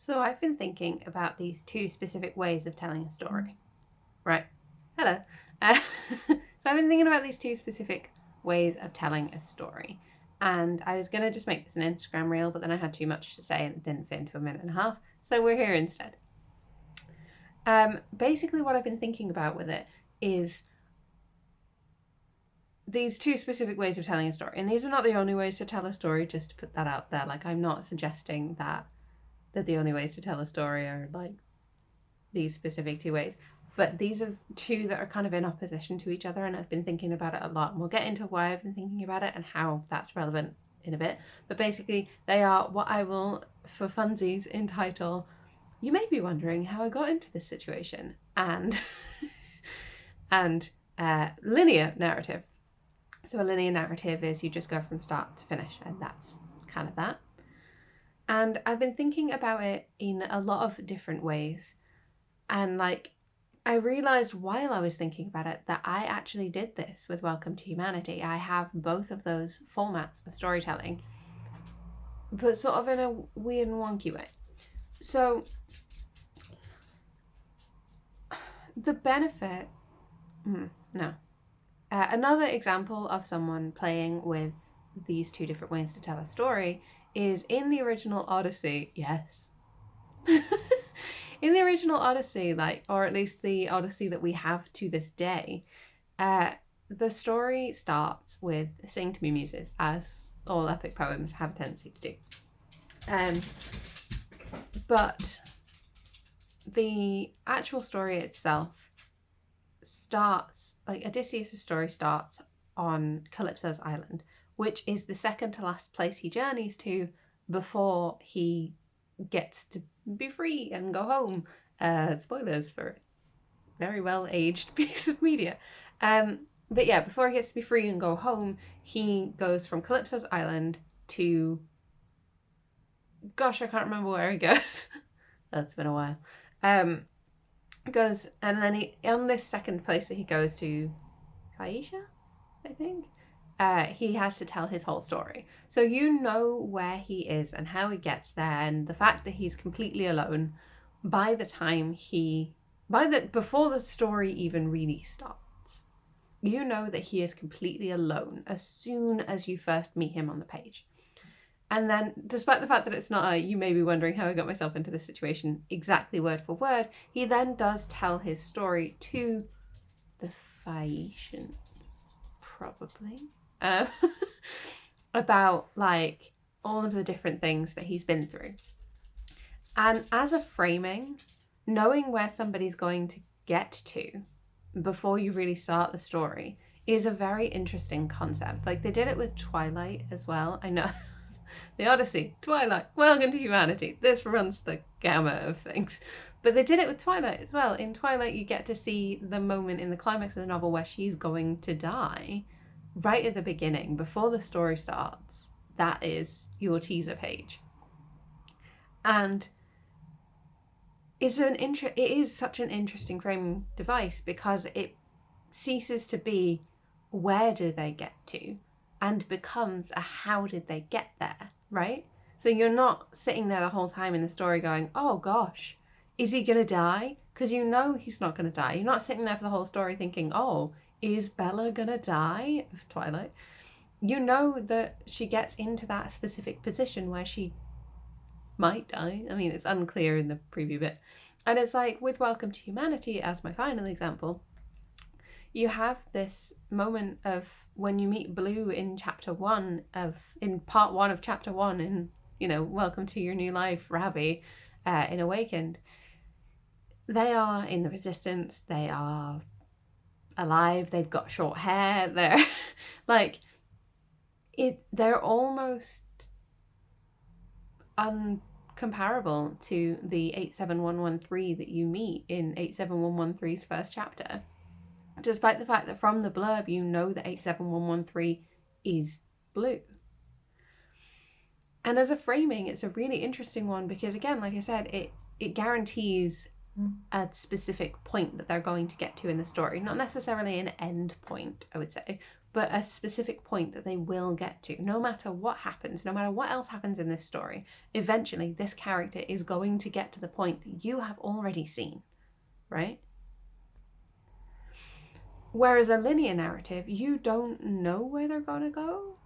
So I've been thinking about these two specific ways of telling a story. Right. Hello. So I've been thinking about these two specific ways of telling a story. And I was going to just make this an Instagram reel, but then I had too much to say and it didn't fit into a minute and a half. So we're here instead. Basically what I've been thinking about with it is these two specific ways of telling a story. And these are not the only ways to tell a story, just to put that out there. Like, I'm not suggesting that the only ways to tell a story are like these specific two ways. But these are two that are kind of in opposition to each other, and I've been thinking about it a lot. And we'll get into why I've been thinking about it and how that's relevant in a bit. But basically, they are what I will, for funsies, entitle "You May Be Wondering How I Got Into This Situation" and linear narrative. So a linear narrative is you just go from start to finish, and that's kind of that. And I've been thinking about it in a lot of different ways. And I realized while I was thinking about it that I actually did this with Welcome to Humanity. I have both of those formats of storytelling, but sort of in a weird and wonky way. So the benefit, another example of someone playing with these two different ways to tell a story is in the original Odyssey. Yes. In the original Odyssey, or at least the Odyssey that we have to this day, the story starts with "Sing to me, muses," as all epic poems have a tendency to do. But the actual story itself starts, Odysseus' story starts on Calypso's island, which is the second to last place he journeys to before he gets to be free and go home. Spoilers for a very well aged piece of media. But yeah, before he gets to be free and go home, he goes from Calypso's island to, gosh, I can't remember where he goes. That's been a while. Goes, and then he, on this second place that he goes to, Phaeacia, I think. He has to tell his whole story. So you know where he is and how he gets there, and the fact that he's completely alone by the time before the story even really starts. You know that he is completely alone as soon as you first meet him on the page. And then, despite the fact that it's not "you may be wondering how I got myself into this situation" exactly word for word, he then does tell his story to the Phaeacians, probably. About all of the different things that he's been through. And as a framing, knowing where somebody's going to get to before you really start the story is a very interesting concept. They did it with Twilight as well. I know. The Odyssey, Twilight, Welcome to Humanity. This runs the gamut of things. But they did it with Twilight as well. In Twilight, you get to see the moment in the climax of the novel where she's going to die. Right at the beginning, before the story starts. That is your teaser page. And it is such an interesting framing device because it ceases to be where do they get to and becomes a how did they get there, right? So you're not sitting there the whole time in the story going, oh gosh, is he going to die? Because you know he's not going to die. You're not sitting there for the whole story thinking, oh, is Bella gonna die? Twilight. You know that she gets into that specific position where she might die. I mean, it's unclear in the preview bit. And it's with Welcome to Humanity, as my final example, you have this moment of when you meet Blue in part one of chapter 1 in, Welcome to Your New Life, Ravi, in Awakened. They are in the Resistance. They are alive, they've got short hair, they're they're almost uncomparable to the 87113 that you meet in 87113's first chapter, despite the fact that from the blurb you know that 87113 is Blue. And as a framing, it's a really interesting one because, again, like I said, it guarantees a specific point that they're going to get to in the story. Not necessarily an end point, I would say, but a specific point that they will get to. No matter what happens, no matter what else happens in this story, eventually this character is going to get to the point that you have already seen, right? Whereas a linear narrative, you don't know where they're going to go.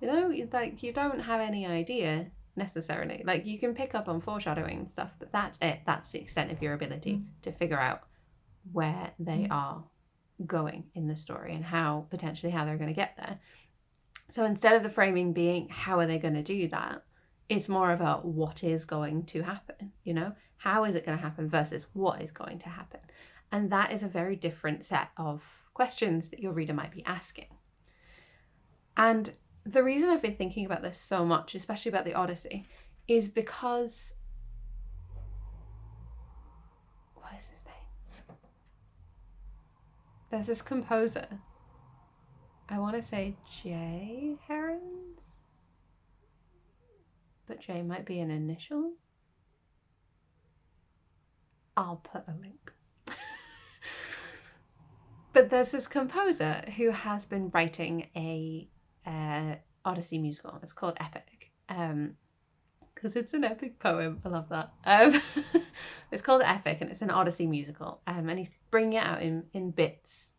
You know, like, you don't have any idea necessarily. Like, you can pick up on foreshadowing and stuff, but that's it. That's the extent of your ability to figure out where they are going in the story and how they're going to get there. So instead of the framing being how are they going to do that, it's more about what is going to happen, you know? How is it going to happen versus what is going to happen? And that is a very different set of questions that your reader might be asking. And the reason I've been thinking about this so much, especially about the Odyssey, is because... What is his name? There's this composer. I want to say J. Herons? But J might be an initial. I'll put a link. But there's this composer who has been writing a Odyssey musical. It's called Epic. Because it's an epic poem. I love that. It's called Epic, and it's an Odyssey musical. And he's bringing it out in bits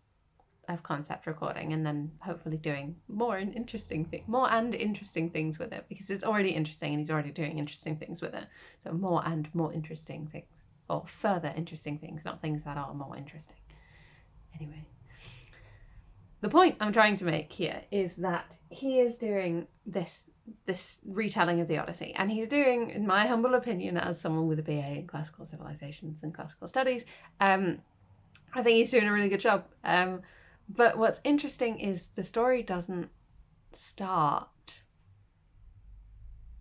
of concept recording, and then hopefully doing more and interesting things with it, because it's already interesting and he's already doing interesting things with it. So more and more interesting things, or further interesting things, not things that are more interesting. Anyway, the point I'm trying to make here is that he is doing this retelling of the Odyssey, and he's doing, in my humble opinion, as someone with a BA in classical civilizations and classical studies, I think he's doing a really good job. But what's interesting is the story doesn't start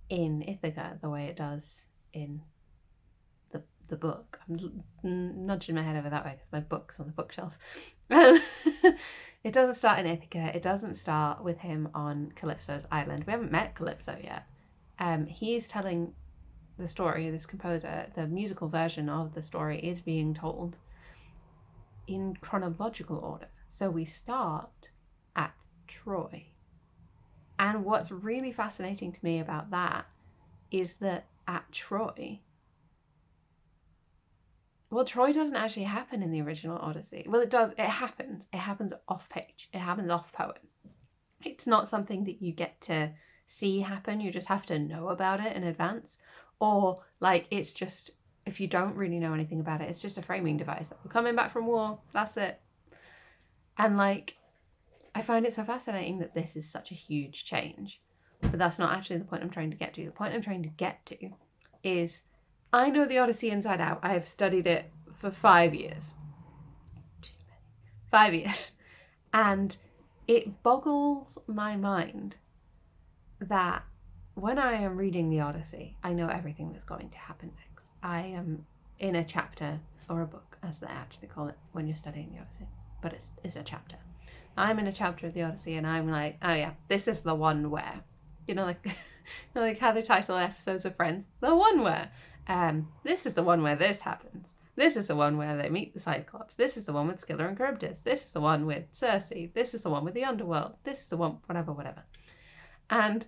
in Ithaca the way it does in the book. I'm nudging my head over that way because my book's on the bookshelf. It doesn't start in Ithaca. It doesn't start with him on Calypso's island. We haven't met Calypso yet. He's telling the story, this composer, the musical version of the story is being told in chronological order. So we start at Troy. And what's really fascinating to me about that is that at Troy, well, Troy doesn't actually happen in the original Odyssey. Well, it does. It happens. It happens off page. It happens off poem. It's not something that you get to see happen. You just have to know about it in advance. Or, like, it's just, if you don't really know anything about it, it's just a framing device. We're coming back from war. That's it. And, like, I find it so fascinating that this is such a huge change. But that's not actually the point I'm trying to get to. The point I'm trying to get to is, I know the Odyssey inside out. I have studied it for 5 years. 5 years. And it boggles my mind that when I am reading the Odyssey, I know everything that's going to happen next. I am in a chapter, or a book, as they actually call it when you're studying the Odyssey. But it's a chapter. I'm in a chapter of the Odyssey, and I'm like, oh yeah, this is the one where, you know, like, like how they title episodes of Friends, the one where. This is the one where this happens. This is the one where they meet the Cyclops. This is the one with Scylla and Charybdis. This is the one with Circe. This is the one with the underworld. This is the one, whatever. And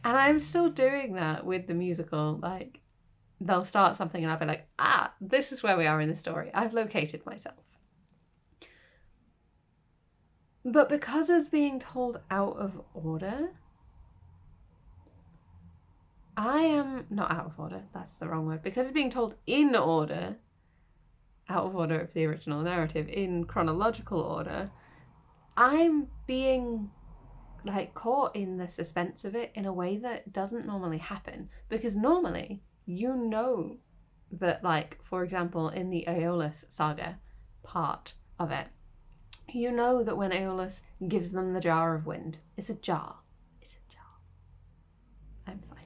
I'm still doing that with the musical. Like, they'll start something and I'll be like, this is where we are in the story. I've located myself. But because it's being told out of order, I am not out of order, that's the wrong word, because it's being told in order, out of order of the original narrative, in chronological order, I'm being, like, caught in the suspense of it in a way that doesn't normally happen. Because normally, you know that, like, for example, in the Aeolus saga part of it, you know that when Aeolus gives them the jar of wind, it's a jar. I'm fine.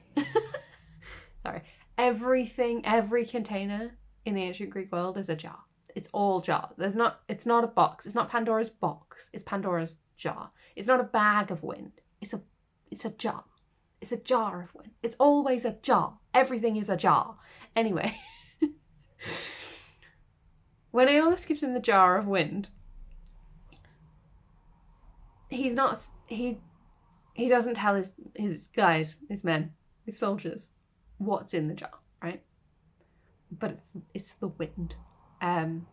Sorry. Every container in the ancient Greek world is a jar. It's all jar. It's not a box. It's not Pandora's box. It's Pandora's jar. It's not a bag of wind. It's a jar. It's a jar of wind. It's always a jar. Everything is a jar. Anyway. When Aeolus gives him the jar of wind, he's not, he doesn't tell his guys, his men, his soldiers, what's in the jar, right? But it's the wind. And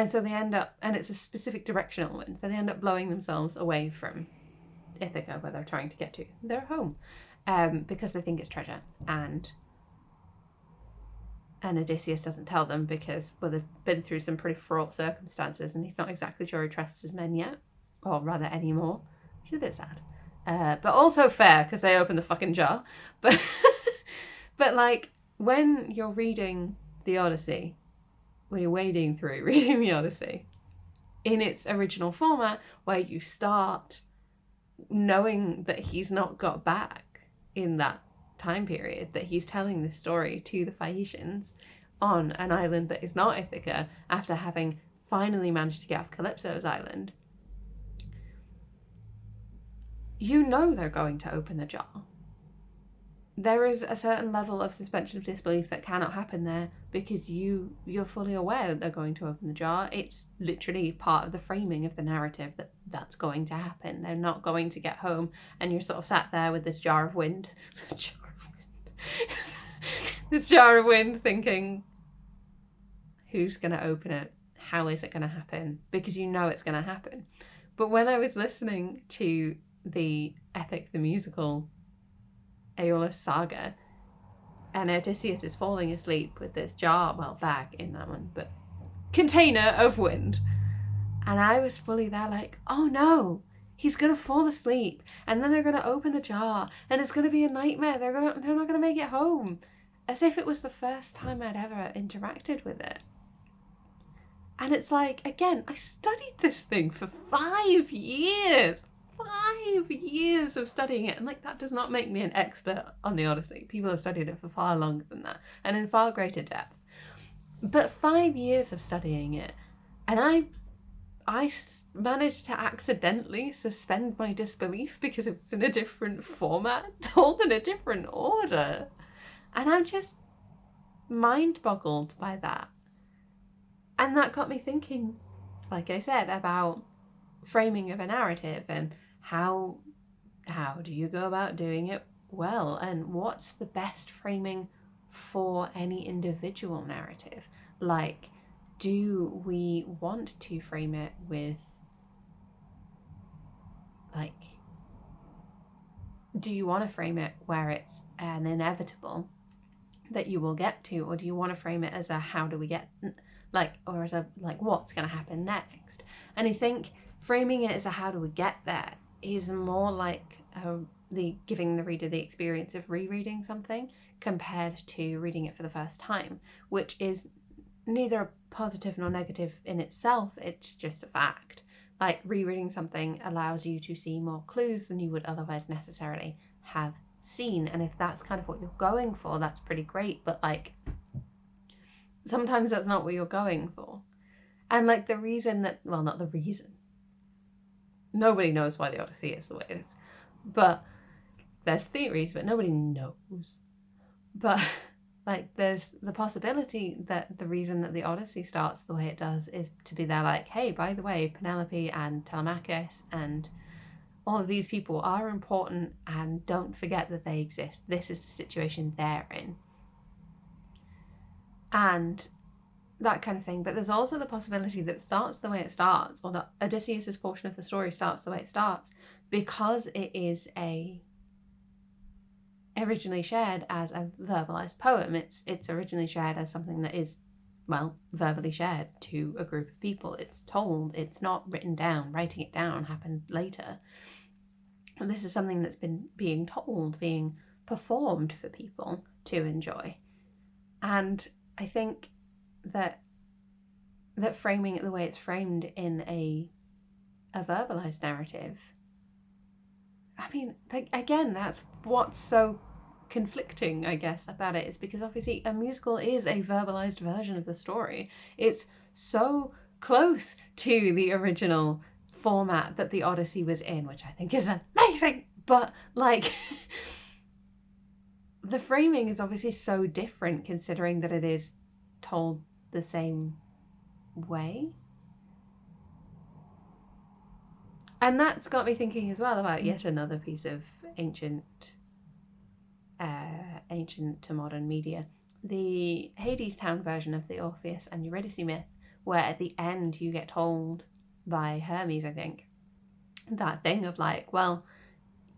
so they end up, and it's a specific directional wind, so they end up blowing themselves away from Ithaca, where they're trying to get to their home, because they think it's treasure. And Odysseus doesn't tell them because, well, they've been through some pretty fraught circumstances, and he's not exactly sure he trusts his men yet, or rather anymore, which is a bit sad. But also fair, because they open the fucking jar. But but like, when you're reading the Odyssey, when you're wading through reading the Odyssey in its original format, where you start knowing that he's not got back in that time period, that he's telling this story to the Phaeacians on an island that is not Ithaca, after having finally managed to get off Calypso's island, you know they're going to open the jar. There is a certain level of suspension of disbelief that cannot happen there, because you're fully aware that they're going to open the jar. It's literally part of the framing of the narrative that that's going to happen. They're not going to get home, and you're sort of sat there with this jar of wind. This jar of wind, thinking, who's going to open it? How is it going to happen? Because you know it's going to happen. But when I was listening to the Epic the Musical Aeolus saga, and Odysseus is falling asleep with this jar, well, bag in that one, but container of wind, and I was fully there like, oh no, he's gonna fall asleep, and then they're gonna open the jar, and it's gonna be a nightmare. They're not gonna make it home, as if it was the first time I'd ever interacted with it. And it's like, again, I studied this thing for 5 years. 5 years of studying it, and like, that does not make me an expert on the Odyssey. People have studied it for far longer than that, and in far greater depth. But 5 years of studying it, and I managed to accidentally suspend my disbelief because it's in a different format, told in a different order, and I'm just mind-boggled by that. And that got me thinking, like I said, about framing of a narrative, and how do you go about doing it well, and what's the best framing for any individual narrative. Like, do we want to frame it with, like, do you want to frame it where it's an inevitable that you will get to, or do you want to frame it as a how do we get, like, or as a, like, what's going to happen next? And I think framing it as a how do we get there is more like the giving the reader the experience of rereading something compared to reading it for the first time, which is neither a positive nor negative in itself. It's just a fact. Like, rereading something allows you to see more clues than you would otherwise necessarily have seen, and if that's kind of what you're going for, that's pretty great. But like, sometimes that's not what you're going for. And like, the reason that, well, not the reason, nobody knows why the Odyssey is the way it is, but there's theories, but nobody knows. But like, there's the possibility that the reason that the Odyssey starts the way it does is to be there like, hey, by the way, Penelope and Telemachus and all of these people are important, and don't forget that they exist. This is the situation they're in. And that kind of thing. But there's also the possibility that it starts the way it starts, or that Odysseus' portion of the story starts the way it starts, because it is originally shared as a verbalized poem. It's originally shared as something that is, well, verbally shared to a group of people. It's told, it's not written down. Writing it down happened later. And this is something that's been being told, being performed for people to enjoy. And I think that framing it the way it's framed in a verbalized narrative, I mean, again, that's what's so conflicting, I guess, about it, is because obviously a musical is a verbalized version of the story. It's so close to the original format that the Odyssey was in, which I think is amazing, but like the framing is obviously so different, considering that it is told the same way. And that's got me thinking as well about yet another piece of ancient to modern media. The Hadestown version of the Orpheus and Eurydice myth, where at the end you get told by Hermes, I think, that thing of like, well,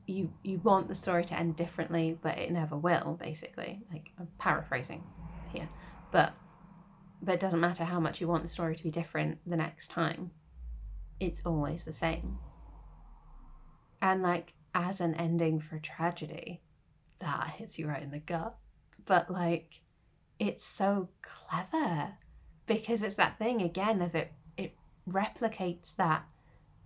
you want the story to end differently, but it never will, basically. Like, I'm paraphrasing here. But it doesn't matter how much you want the story to be different the next time. It's always the same. And like, as an ending for tragedy, that hits you right in the gut. But like, it's so clever because it's that thing again of it replicates that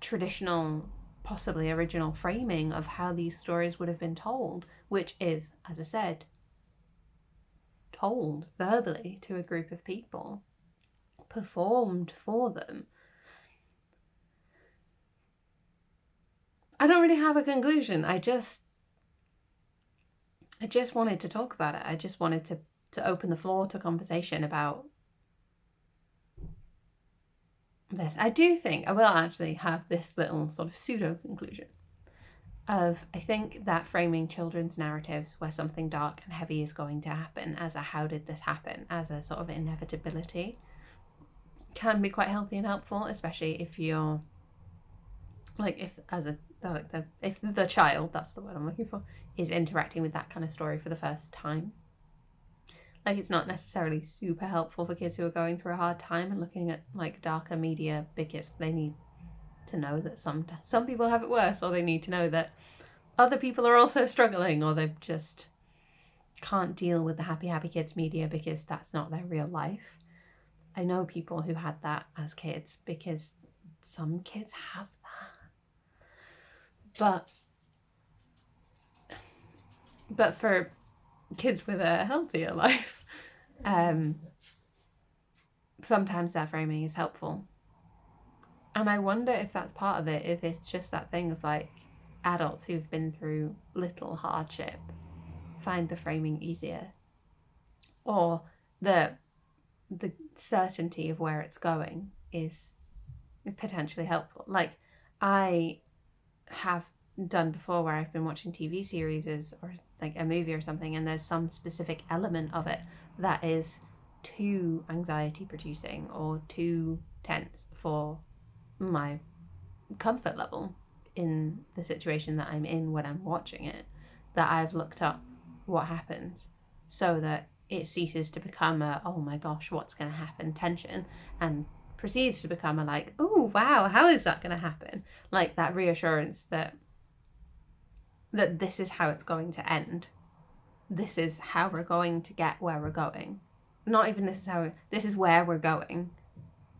traditional, possibly original framing of how these stories would have been told, which is, as I said, told verbally to a group of people, performed for them. I don't really have a conclusion. I just wanted to talk about it. I just wanted to open the floor to conversation about this. I do think I will actually have this little sort of pseudo conclusion of, I think that framing children's narratives where something dark and heavy is going to happen as a how did this happen, as a sort of inevitability, can be quite healthy and helpful, especially if you're like, if the child, that's the word I'm looking for, is interacting with that kind of story for the first time. Like, it's not necessarily super helpful for kids who are going through a hard time and looking at like darker media, because they need to know that some people have it worse, or they need to know that other people are also struggling, or they just can't deal with the happy kids media because that's not their real life. I know people who had that as kids, because some kids have that. But for kids with a healthier life, sometimes that framing is helpful. And I wonder if that's part of it, if it's just that thing of like, adults who've been through little hardship find the framing easier, or the certainty of where it's going is potentially helpful. Like, I have done before where I've been watching TV series or like a movie or something, and there's some specific element of it that is too anxiety producing or too tense for my comfort level in the situation that I'm in when I'm watching it, that I've looked up what happens so that it ceases to become a, oh my gosh, what's going to happen tension, and proceeds to become a like, oh wow, how is that going to happen? Like that reassurance that this is how it's going to end. This is how we're going to get where we're going. Not even this is where we're going,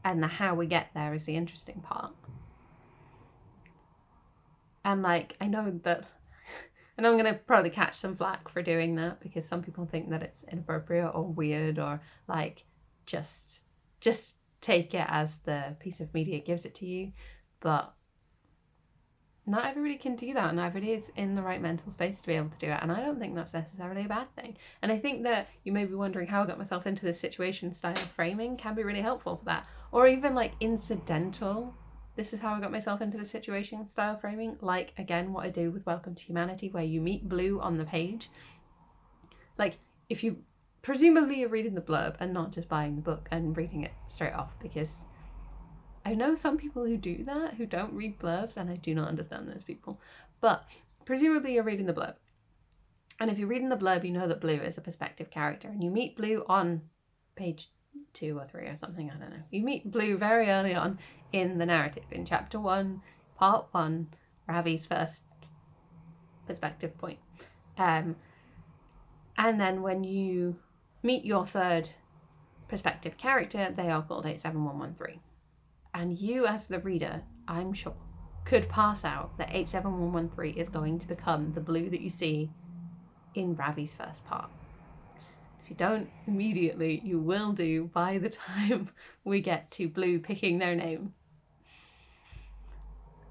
and the how we get there is the interesting part. And like, I know that, and I'm going to probably catch some flack for doing that, because some people think that it's inappropriate or weird, or like, just take it as the piece of media gives it to you. But not everybody can do that, and not everybody is in the right mental space to be able to do it, and I don't think that's necessarily a bad thing. And I think that you may be wondering how I got myself into this situation style framing can be really helpful for that, or even like incidental, this is how I got myself into the situation style framing, like again what I do with Welcome to Humanity, where you meet Blue on the page. Like, if you presumably you're reading the blurb and not just buying the book and reading it straight off, because I know some people who do that, who don't read blurbs, and I do not understand those people. But presumably you're reading the blurb. And if you're reading the blurb, you know that Blue is a perspective character, and you meet Blue on page 2 or 3 or something, I don't know. You meet Blue very early on in the narrative, in chapter 1, part 1, Ravi's first perspective point. And then when you meet your third perspective character, they are called 87113. And you, as the reader, I'm sure, could pass out that 87113 is going to become the Blue that you see in Ravi's first part. If you don't immediately, you will do by the time we get to Blue picking their name.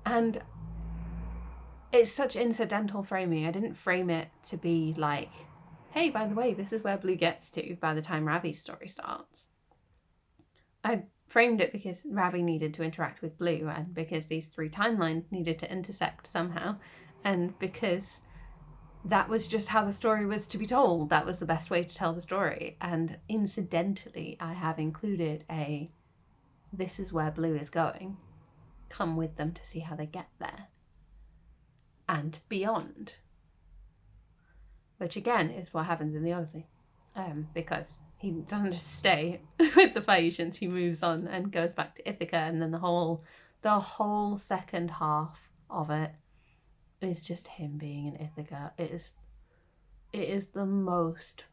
And it's such incidental framing. I didn't frame it to be like, hey, by the way, this is where Blue gets to by the time Ravi's story starts. I framed it because Ravi needed to interact with Blue, and because these 3 timelines needed to intersect somehow, and because that was just how the story was to be told. That was the best way to tell the story. And incidentally, I have included this is where Blue is going. Come with them to see how they get there. And beyond. Which again is what happens in the Odyssey. Because he doesn't just stay with the Phaeacians, he moves on and goes back to Ithaca, and then the whole second half of it is just him being in Ithaca. It is the most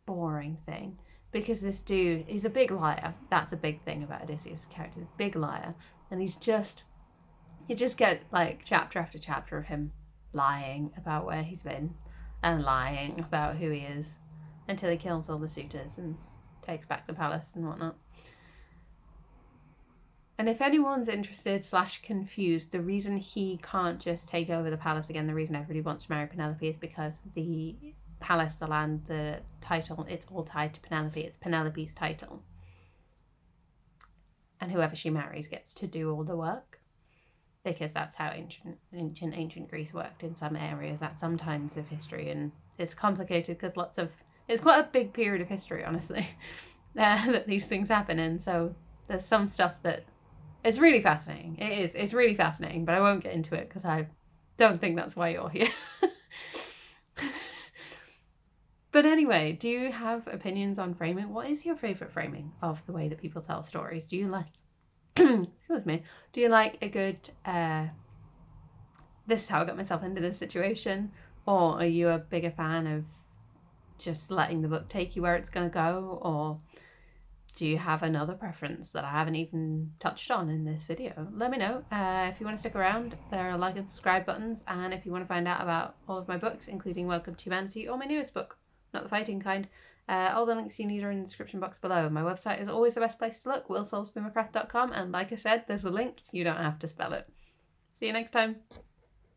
boring thing, because this dude, he's a big liar. That's a big thing about Odysseus' character, big liar. And you just get like chapter after chapter of him lying about where he's been and lying about who he is, until he kills all the suitors and takes back the palace and whatnot. And if anyone's interested / confused, the reason he can't just take over the palace again, the reason everybody wants to marry Penelope, is because the palace, the land, the title, it's all tied to Penelope. It's Penelope's title. And whoever she marries gets to do all the work. Because that's how ancient Greece worked in some areas at some times of history. And it's complicated because it's quite a big period of history, honestly, that these things happen in. So there's some stuff that, it's really fascinating. It's really fascinating, but I won't get into it because I don't think that's why you're here. But anyway, do you have opinions on framing? What is your favourite framing of the way that people tell stories? Do you like, excuse me, do you like a good, this is how I got myself into this situation? Or are you a bigger fan of just letting the book take you where it's going to go? Or do you have another preference that I haven't even touched on in this video? Let me know. If you want to stick around, there are like and subscribe buttons. And if you want to find out about all of my books, including Welcome to Humanity or my newest book, Not the Fighting Kind, all the links you need are in the description box below. My website is always the best place to look, willsoulsboomercraft.com. And like I said, there's a link. You don't have to spell it. See you next time.